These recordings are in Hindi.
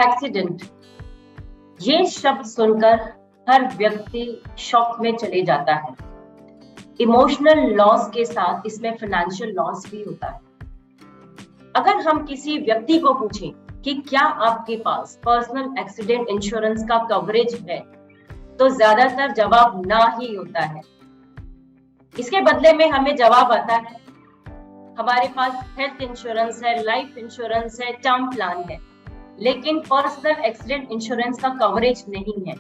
एक्सीडेंट, ये शब्द सुनकर हर व्यक्ति शॉक में चले जाता है। इमोशनल लॉस के साथ इसमें फाइनेंशियल लॉस भी होता है। अगर हम किसी व्यक्ति को पूछें कि क्या आपके पास पर्सनल एक्सीडेंट इंश्योरेंस का कवरेज है, तो ज्यादातर जवाब ना ही होता है। इसके बदले में हमें जवाब आता है हमारे पास हेल्थ इंश्योरेंस है, लाइफ इंश्योरेंस है, टर्म प्लान है, लेकिन पर्सनल एक्सीडेंट इंश्योरेंस का कवरेज नहीं है।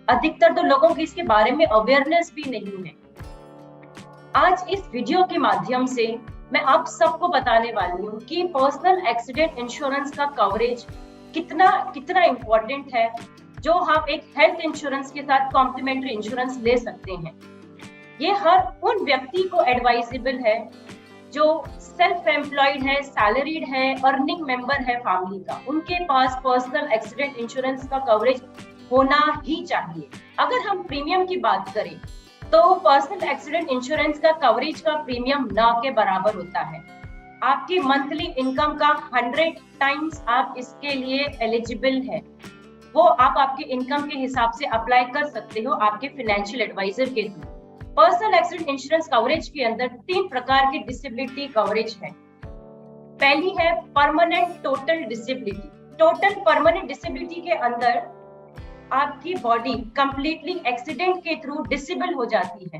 अधिकतर तो लोगों की इसके बारे में अवेयरनेस भी नहीं है। आज इस वीडियो के माध्यम से मैं आप सबको बताने वाली हूँ कि पर्सनल एक्सीडेंट इंश्योरेंस का कवरेज कितना इम्पोर्टेंट है, जो हम एक हेल्थ इंश्योरेंस के साथ कॉम्प्लीमेंट्री इंश्योरेंस ले सकते हैं। ये हर उन व्यक्ति को एडवाइजेबल है जो सेल्फ एम्प्लॉयड है, सैलरीड है, अर्निंग मेंबर है फैमिली का। उनके पास पर्सनल एक्सीडेंट इंश्योरेंस का कवरेज होना ही चाहिए। अगर हम प्रीमियम की बात करें तो पर्सनल एक्सीडेंट इंश्योरेंस का कवरेज का प्रीमियम ना के बराबर होता है। आपकी मंथली इनकम का 100 टाइम्स आप इसके लिए एलिजिबल है। वो आप आपके इनकम के हिसाब से अप्लाई कर सकते हो आपके फाइनेंशियल एडवाइजर के through. Personal accident insurance coverage के अंदर 3 प्रकार की डिसेबिलिटी कवरेज है। पहली है permanent total disability. Total permanent disability के अंदर आपकी बॉडी कंप्लीटली एक्सीडेंट के थ्रू डिसेबल हो जाती है।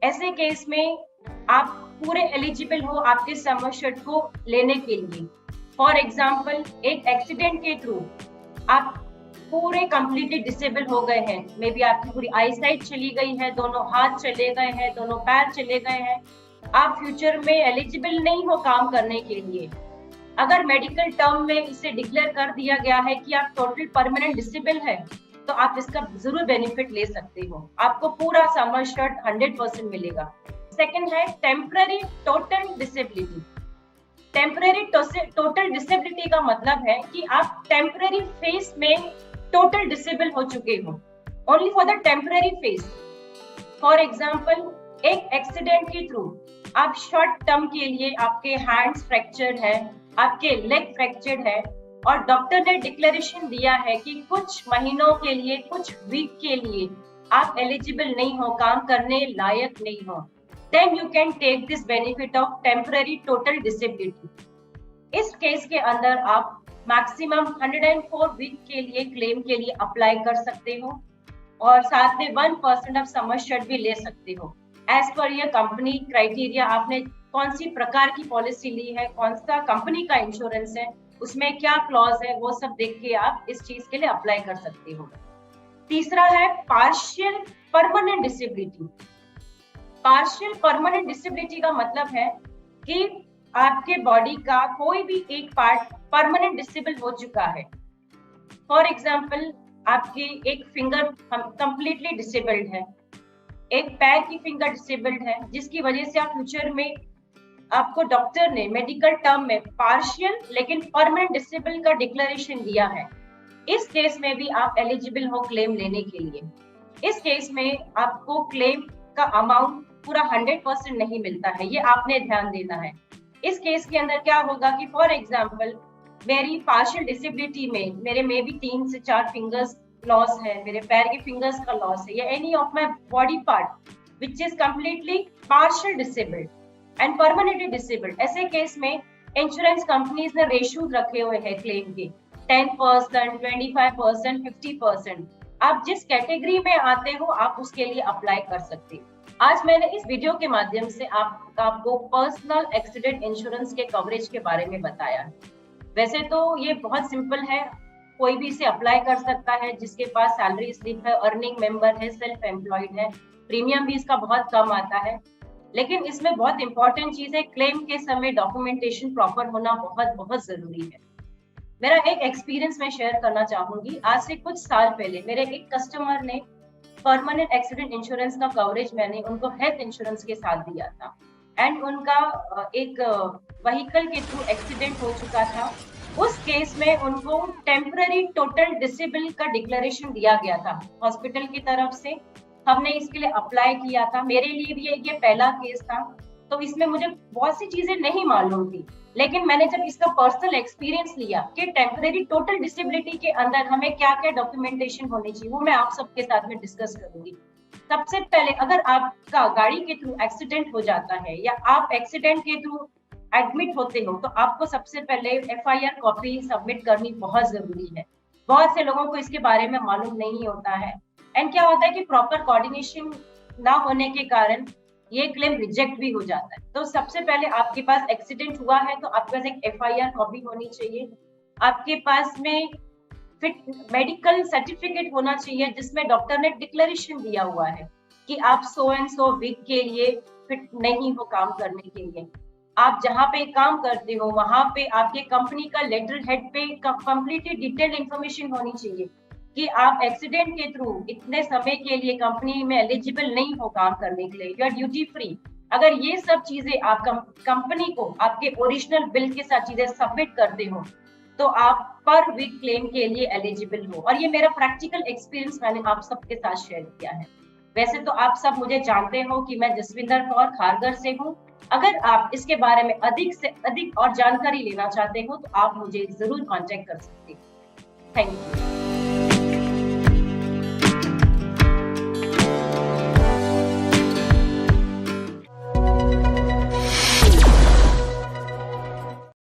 ऐसे केस में आप पूरे एलिजिबल हो आपके सम एश्योर्ड को लेने के लिए। फॉर एग्जांपल, एक एक्सीडेंट के थ्रू आप पूरे कंप्लीटली डिसेबल हो गए हैं, मे बी आपकी पूरी आई साइट चली गई है, दोनों हाथ चले गए हैं, दोनों पैर चले गए हैं, आप फ्यूचर में एलिजिबल नहीं हो काम करने के लिए। अगर मेडिकल टर्म में इसे डिक्लेयर कर दिया गया है कि आप टोटल परमानेंट डिसेबल है, तो आप इसका जरूर बेनिफिट ले सकते हो। आपको पूरा सम एश्योर्ड 100% मिलेगा। सेकंड है temporary total disability. Temporary total disability का मतलब है कि आप टेम्पररी फेज में टोटल डिसेबल हो चुके हो, only for the temporary phase. For example, एक एक्सीडेंट के थ्रू आप शॉर्ट टर्म के लिए आपके हैंड्स फ्रैक्चर्ड है, आपके लेग फ्रैक्चर्ड है, और डॉक्टर ने डिक्लेरेशन दिया है कि कुछ महीनों के लिए, कुछ वीक के लिए आप एलिजिबल नहीं हो, काम करने लायक नहीं हो, then you can take this benefit of temporary total disability। इस केस के अंदर आप मैक्सिमम 104 वीक के लिए क्लेम के लिए अप्लाई कर सकते हो और साथ में 1% ऑफ सम एश्योर्ड भी ले सकते हो। एज पर ये कंपनी क्राइटेरिया, आपने कौन सी प्रकार की पॉलिसी ली है, कौन सा कंपनी का इंश्योरेंस है, उसमें क्या क्लॉज है, वो सब देख के आप इस चीज के लिए अप्लाई कर सकते हो। तीसरा है partial permanent disability. Partial permanent disability का मतलब है कि आपके बॉडी का कोई भी एक पार्ट परमानेंट डिसेबल हो चुका है। फॉर एग्जाम्पल, आपकी एक फिंगर कंप्लीटली डिसेबल्ड है, एक पैर की फिंगर डिसेबल्ड है, जिसकी वजह से आप फ्यूचर में आपको डॉक्टर ने मेडिकल टर्म में पार्शियल लेकिन परमानेंट डिसेबल का डिक्लेरेशन दिया है। इस केस में भी आप एलिजिबल हो क्लेम लेने के लिए। इस केस में आपको क्लेम का अमाउंट पूरा 100% नहीं मिलता है, ये आपने ध्यान देना है। इस केस के अंदर क्या होगा कि फॉर एग्जाम्पल, मेरी पार्शियल डिसेबिलिटी में मेरे में भी 3 से 4 फिंगर्स लॉस है, मेरे पैर के फिंगर्स का लॉस है, या any of my body part which is completely partial disabled and permanently disabled. ऐसे केस में इंश्योरेंस कंपनीज ने रेशियोज रखे हुए हैं क्लेम के, 10%, 25%, 50%। आप जिस कैटेगरी में आते हो आप उसके लिए अप्लाई कर सकते हो। आज मैंने इस वीडियो के माध्यम से आपको पर्सनल एक्सीडेंट इंश्योरेंस के कवरेज के बारे में बताया है। वैसे तो ये बहुत सिंपल है, कोई भी इसे अप्लाई कर सकता है जिसके पास सैलरी स्लिप है, अर्निंग मेंबर है, सेल्फ एम्प्लॉयड है। प्रीमियम भी इसका बहुत कम आता है, लेकिन इसमें बहुत इंपॉर्टेंट चीज है, क्लेम के समय डॉक्यूमेंटेशन प्रॉपर होना बहुत जरूरी है। मेरा एक एक्सपीरियंस मैं शेयर करना चाहूंगी। आज से कुछ साल पहले मेरे एक कस्टमर ने परमानेंट एक्सीडेंट इंश्योरेंस का कवरेज मैंने उनको हेल्थ इंश्योरेंस के साथ दिया था, एंड उनका एक व्हीकल के थ्रू एक्सीडेंट हो चुका था। उस केस में उनको टेम्पररी टोटल डिसेबल का डिक्लेरेशन दिया गया था हॉस्पिटल की तरफ से। हमने इसके लिए अप्लाई किया था। मेरे लिए भी ये पहला केस था, तो इसमें मुझे बहुत सी चीजें नहीं मालूम थी, लेकिन मैंने जब इसका पर्सनल एक्सपीरियंस लिया कि टेम्परेरी टोटल डिसेबिलिटी के अंदर हमें क्या क्या डॉक्यूमेंटेशन होनी चाहिए, वो मैं आप सबके साथ में डिस्कस करूंगी। सबसे पहले अगर आपका गाड़ी के थ्रू एक्सीडेंट हो जाता है या आप एक्सीडेंट के थ्रू एडमिट होते हो, तो आपको सबसे पहले एफआईआर कॉपी सबमिट करनी बहुत जरूरी है। बहुत से लोगों को इसके बारे में मालूम नहीं होता है। एंड क्या होता है कि प्रॉपर कोऑर्डिनेशन ना होने के कारण ये क्लेम रिजेक्ट भी हो जाता है। तो सबसे पहले आपके पास एक्सीडेंट हुआ है तो आपके पास एक एफआईआर कॉपी होनी चाहिए। आपके पास में फिट मेडिकल सर्टिफिकेट होना चाहिए जिसमें डॉक्टर ने डिक्लेरेशन दिया हुआ है कि आप सो एंड सो वीक के लिए फिट नहीं हो काम करने के लिए। आप जहाँ पे काम करते हो वहां पे आपके कंपनी का लेटर हेड पे कंप्लीटली डिटेल्ड इंफॉर्मेशन होनी चाहिए कि आप एक्सीडेंट के थ्रू इतने समय के लिए कंपनी में एलिजिबल नहीं हो काम करने के लिए, यू आर ड्यूटी फ्री। अगर ये सब चीजें आप कंपनी को आपके ओरिजिनल बिल के साथ चीजें सबमिट करते हो तो आप पर वीक क्लेम के लिए एलिजिबल हो। और ये मेरा प्रैक्टिकल एक्सपीरियंस मैंने आप सबके साथ शेयर किया है। वैसे तो आप सब मुझे जानते हो कि मैं जसविंदर कौर खारगर से हूँ। अगर आप इसके बारे में अधिक से अधिक और जानकारी लेना चाहते हो तो आप मुझे जरूर कांटेक्ट कर सकते हैं। Thank you.